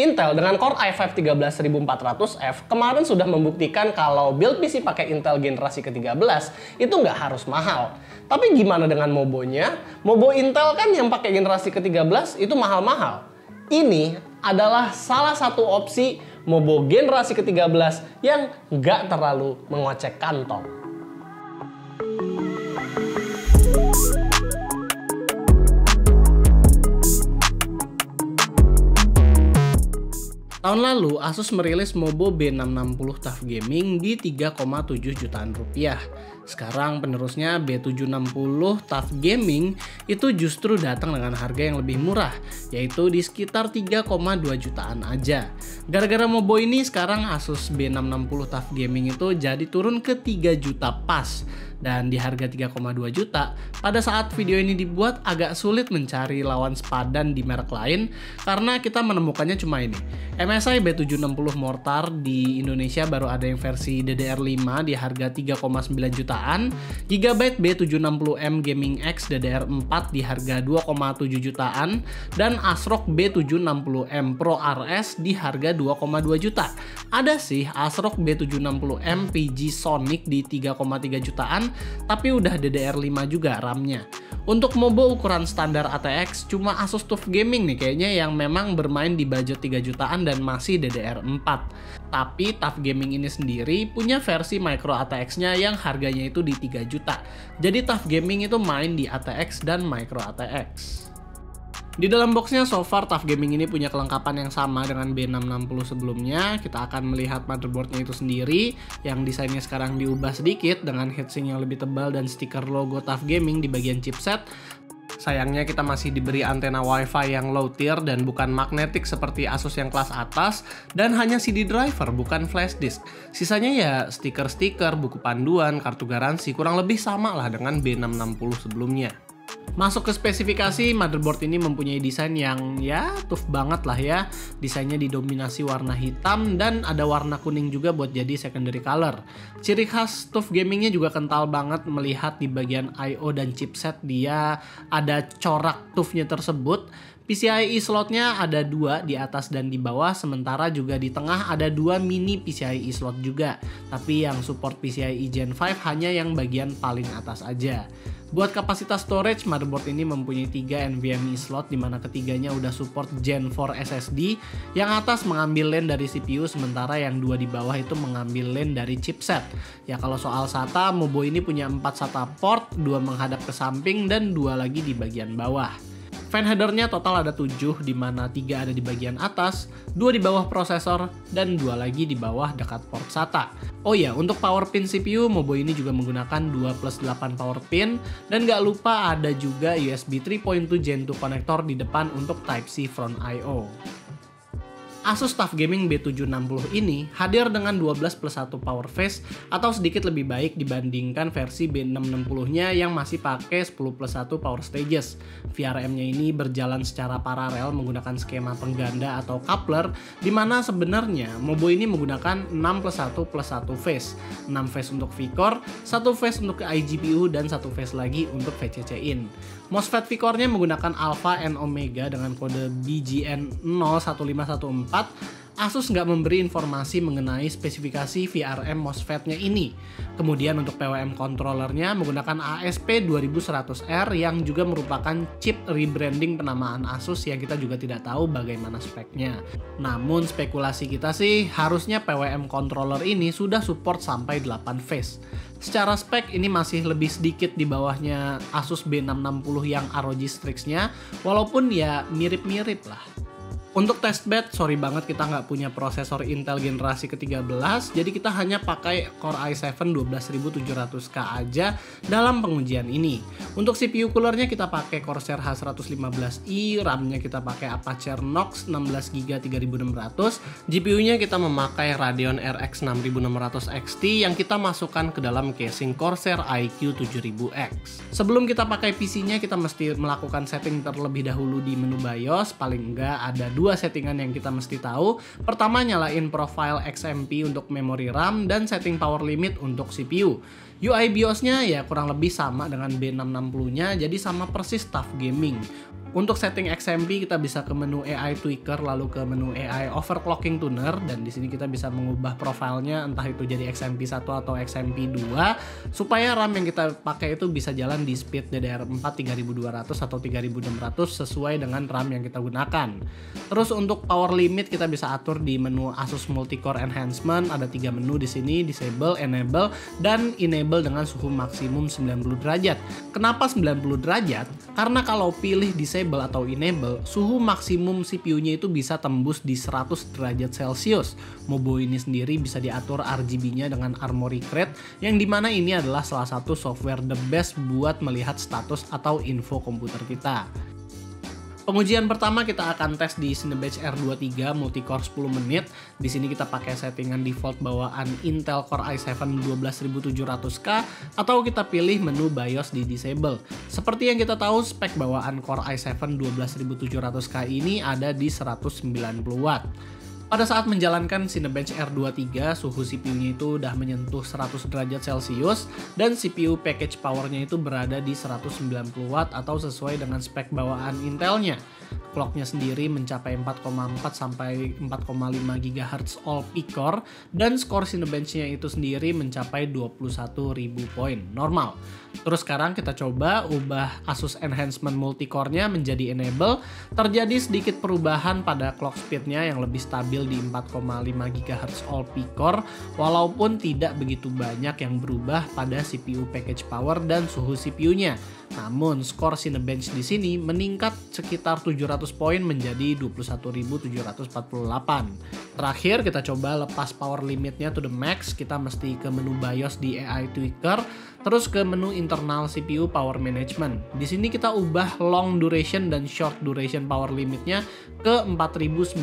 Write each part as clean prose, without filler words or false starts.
Intel dengan Core i5 13400F kemarin sudah membuktikan kalau build PC pakai Intel generasi ke-13 itu nggak harus mahal. Tapi gimana dengan mobonya? Mobo Intel kan yang pakai generasi ke-13 itu mahal-mahal. Ini adalah salah satu opsi mobo generasi ke-13 yang nggak terlalu mengocek kantong. Tahun lalu, Asus merilis Mobo B660 TUF Gaming di 3,7 jutaan rupiah. Sekarang penerusnya B760 TUF Gaming itu justru datang dengan harga yang lebih murah, yaitu di sekitar 3,2 jutaan aja. Gara-gara Mobo ini sekarang Asus B660 TUF Gaming itu jadi turun ke 3 juta pas. Dan di harga 3,2 juta, pada saat video ini dibuat agak sulit mencari lawan sepadan di merek lain karena kita menemukannya cuma ini. MSI B760 Mortar di Indonesia baru ada yang versi DDR5 di harga 3,9 jutaan, Gigabyte B760M Gaming X DDR4 di harga 2,7 jutaan, dan ASRock B760M Pro RS di harga 2,2 juta. Ada sih ASRock B760M PG Sonic di 3,3 jutaan, tapi udah DDR5 juga RAM-nya. Untuk Mobo ukuran standar ATX cuma Asus TUF Gaming nih kayaknya yang memang bermain di budget 3 jutaan dan masih DDR4. Tapi TUF Gaming ini sendiri punya versi micro ATX-nya yang harganya itu di 3 juta. Jadi TUF Gaming itu main di ATX dan micro ATX. Di dalam boxnya so far TUF Gaming ini punya kelengkapan yang sama dengan B660 sebelumnya. Kita akan melihat motherboardnya itu sendiri yang desainnya sekarang diubah sedikit dengan heatsink yang lebih tebal dan stiker logo TUF Gaming di bagian chipset. Sayangnya kita masih diberi antena WiFi yang low tier dan bukan magnetic seperti Asus yang kelas atas, dan hanya CD driver bukan flash disk. Sisanya ya stiker-stiker, buku panduan, kartu garansi, kurang lebih sama lah dengan B660 sebelumnya. Masuk ke spesifikasi, motherboard ini mempunyai desain yang ya tough banget lah ya. Desainnya didominasi warna hitam dan ada warna kuning juga buat jadi secondary color. Ciri khas TUF Gamingnya juga kental banget, melihat di bagian I/O dan chipset dia ada corak TUF-nya tersebut. PCIe slotnya ada 2 di atas dan di bawah, sementara juga di tengah ada 2 mini PCIe slot juga. Tapi yang support PCIe Gen 5 hanya yang bagian paling atas aja. Buat kapasitas storage, motherboard ini mempunyai 3 NVMe slot, dimana ketiganya udah support Gen 4 SSD. Yang atas mengambil LAN dari CPU, sementara yang 2 di bawah itu mengambil LAN dari chipset. Ya kalau soal SATA, Mobo ini punya 4 SATA port, 2 menghadap ke samping dan 2 lagi di bagian bawah. Fan headernya total ada 7, di mana 3 ada di bagian atas, 2 di bawah prosesor, dan 2 lagi di bawah dekat port SATA. Oh ya, untuk power pin CPU, Mobo ini juga menggunakan 2+8 power pin, dan gak lupa ada juga USB 3.2 Gen 2 konektor di depan untuk Type-C front I/O. Asus TUF Gaming B760 ini hadir dengan 12+1 power phase atau sedikit lebih baik dibandingkan versi B660-nya yang masih pakai 10+1 power stages. VRM-nya ini berjalan secara paralel menggunakan skema pengganda atau coupler, di mana sebenarnya Mobo ini menggunakan 6+1+1 phase. 6 phase untuk V-Core, 1 phase untuk iGPU, dan 1 phase lagi untuk VCC-in. MOSFET V-Core-nya menggunakan Alpha and Omega dengan kode BGN 01514. Asus nggak memberi informasi mengenai spesifikasi VRM MOSFET-nya ini. Kemudian untuk PWM controllernya menggunakan ASP2100R yang juga merupakan chip rebranding penamaan Asus yang kita juga tidak tahu bagaimana speknya. Namun spekulasi kita sih harusnya PWM controller ini sudah support sampai 8 phase. Secara spek ini masih lebih sedikit di bawahnya Asus B660 yang ROG Strix-nya, walaupun ya mirip-mirip lah. Untuk testbed, sorry banget kita nggak punya prosesor Intel generasi ke-13, jadi kita hanya pakai Core i7 12700K aja dalam pengujian ini. Untuk CPU coolernya kita pakai Corsair H115i, RAM-nya kita pakai Apache Knox 16GB 3600, GPU-nya kita memakai Radeon RX 6600 XT yang kita masukkan ke dalam casing Corsair iQ 7000X. Sebelum kita pakai PC-nya, kita mesti melakukan setting terlebih dahulu di menu BIOS, paling enggak ada dua settingan yang kita mesti tahu. Pertama, nyalain profile XMP untuk memori RAM dan setting power limit untuk CPU. UI BIOS-nya ya kurang lebih sama dengan B660-nya, jadi sama persis TUF Gaming. Untuk setting XMP kita bisa ke menu AI Tweaker lalu ke menu AI Overclocking Tuner, dan di sini kita bisa mengubah profilnya entah itu jadi XMP 1 atau XMP 2 supaya RAM yang kita pakai itu bisa jalan di speed DDR4 3200 atau 3600 sesuai dengan RAM yang kita gunakan. Terus untuk power limit kita bisa atur di menu Asus Multicore Enhancement, ada 3 menu di sini, disable, enable, dan enable dengan suhu maksimum 90 derajat. Kenapa 90 derajat? Karena kalau pilih disable atau enable, suhu maksimum CPU-nya itu bisa tembus di 100 derajat Celcius. Mobo ini sendiri bisa diatur RGB-nya dengan Armoury Crate, yang dimana ini adalah salah satu software the best buat melihat status atau info komputer kita. Pengujian pertama kita akan tes di Cinebench R23 multicore 10 menit. Di sini kita pakai settingan default bawaan Intel Core i7 12700K atau kita pilih menu BIOS di disable. Seperti yang kita tahu, spek bawaan Core i7 12700K ini ada di 190 watt. Pada saat menjalankan Cinebench R23, suhu CPU-nya itu udah menyentuh 100 derajat Celcius dan CPU package power-nya itu berada di 190 watt atau sesuai dengan spek bawaan Intel-nya. Clock-nya sendiri mencapai 4,4 sampai 4,5 GHz all peak core dan skor Cinebench-nya itu sendiri mencapai 21.000 poin normal. Terus sekarang kita coba ubah Asus Enhancement Multicore-nya menjadi enable. Terjadi sedikit perubahan pada clock speed-nya yang lebih stabil di 4,5 GHz all peak core, walaupun tidak begitu banyak yang berubah pada CPU package power dan suhu CPU-nya. Namun skor Cinebench di sini meningkat sekitar 700 poin menjadi 21.748. Terakhir kita coba lepas power limitnya to the max. Kita mesti ke menu BIOS di AI Tweaker, terus ke menu internal CPU power management. Di sini kita ubah long duration dan short duration power limitnya ke 4095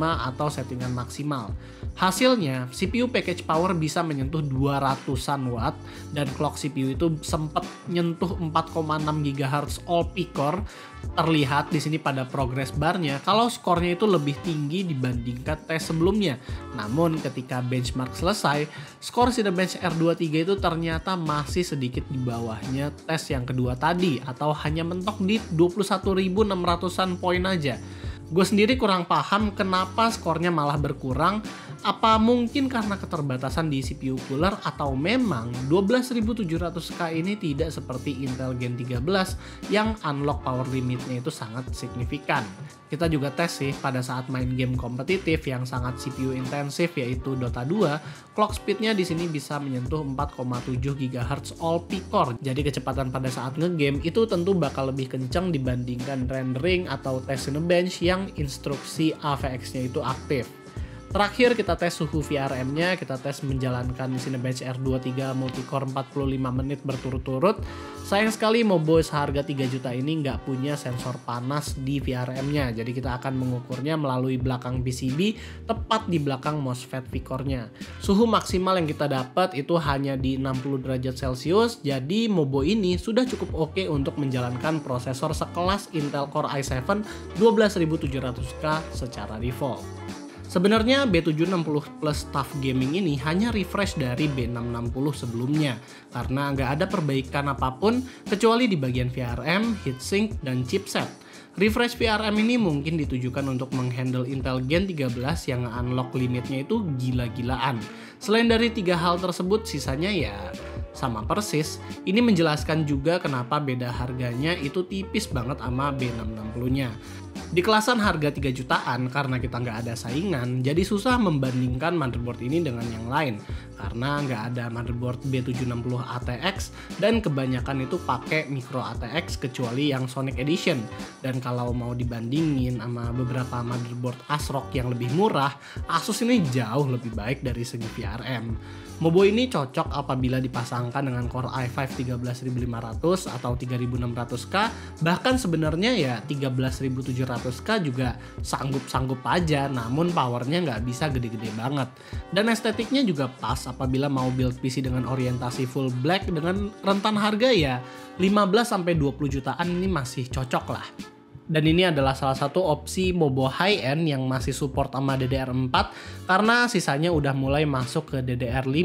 atau settingan maksimal. Hasilnya, CPU package power bisa menyentuh 200-an watt dan clock CPU itu sempat nyentuh 4,6 GHz all peak core. Terlihat di sini pada progress barnya kalau skornya itu lebih tinggi dibandingkan tes sebelumnya. Namun ketika benchmark selesai, skor Cinebench R23 itu ternyata masih sedikit di bawahnya tes yang kedua tadi atau hanya mentok di 21.600-an poin aja. Gue sendiri kurang paham kenapa skornya malah berkurang. Apa mungkin karena keterbatasan di CPU cooler atau memang 12700K ini tidak seperti Intel Gen 13 yang unlock power limitnya itu sangat signifikan. Kita juga tes sih pada saat main game kompetitif yang sangat CPU intensif yaitu Dota 2, clock speednya di sini bisa menyentuh 4,7 GHz all peak core. Jadi kecepatan pada saat ngegame itu tentu bakal lebih kencang dibandingkan rendering atau tes Cinebench yang instruksi AVX-nya itu aktif. Terakhir kita tes suhu VRM-nya, kita tes menjalankan Cinebench R23 multicore 45 menit berturut-turut. Sayang sekali Mobo seharga 3 juta ini nggak punya sensor panas di VRM-nya, jadi kita akan mengukurnya melalui belakang PCB, tepat di belakang MOSFET V-core-nya. Suhu maksimal yang kita dapat itu hanya di 60 derajat Celcius, jadi Mobo ini sudah cukup oke untuk menjalankan prosesor sekelas Intel Core i7 12700K secara default. Sebenarnya B760 Plus TUF Gaming ini hanya refresh dari B660 sebelumnya karena nggak ada perbaikan apapun kecuali di bagian VRM, heatsink, dan chipset. Refresh VRM ini mungkin ditujukan untuk menghandle Intel Gen 13 yang unlock limitnya itu gila-gilaan. Selain dari 3 hal tersebut, sisanya ya sama persis. Ini menjelaskan juga kenapa beda harganya itu tipis banget sama B660-nya. Di kelasan harga 3 jutaan karena kita nggak ada saingan, jadi susah membandingkan motherboard ini dengan yang lain. Karena nggak ada motherboard B760 ATX dan kebanyakan itu pakai micro ATX kecuali yang Sonic Edition. Dan kalau mau dibandingin sama beberapa motherboard ASRock yang lebih murah, Asus ini jauh lebih baik dari segi VRM. Mobo ini cocok apabila dipasangkan dengan Core i5 13500 atau 3600K, bahkan sebenarnya ya 13700K juga sanggup-sanggup aja, namun powernya nggak bisa gede-gede banget. Dan estetiknya juga pas apabila mau build PC dengan orientasi full black dengan rentan harga ya 15-20 jutaan ini masih cocok lah. Dan ini adalah salah satu opsi Mobo high-end yang masih support sama DDR4 karena sisanya udah mulai masuk ke DDR5.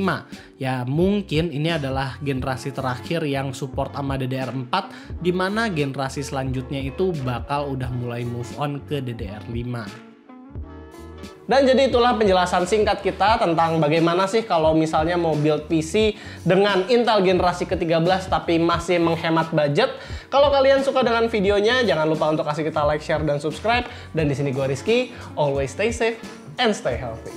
Ya mungkin ini adalah generasi terakhir yang support sama DDR4, dimana generasi selanjutnya itu bakal udah mulai move on ke DDR5. Dan jadi itulah penjelasan singkat kita tentang bagaimana sih kalau misalnya mau build PC dengan Intel generasi ke-13 tapi masih menghemat budget. Kalau kalian suka dengan videonya, jangan lupa untuk kasih kita like, share, dan subscribe. Dan di sini gue Rizky, always stay safe and stay healthy.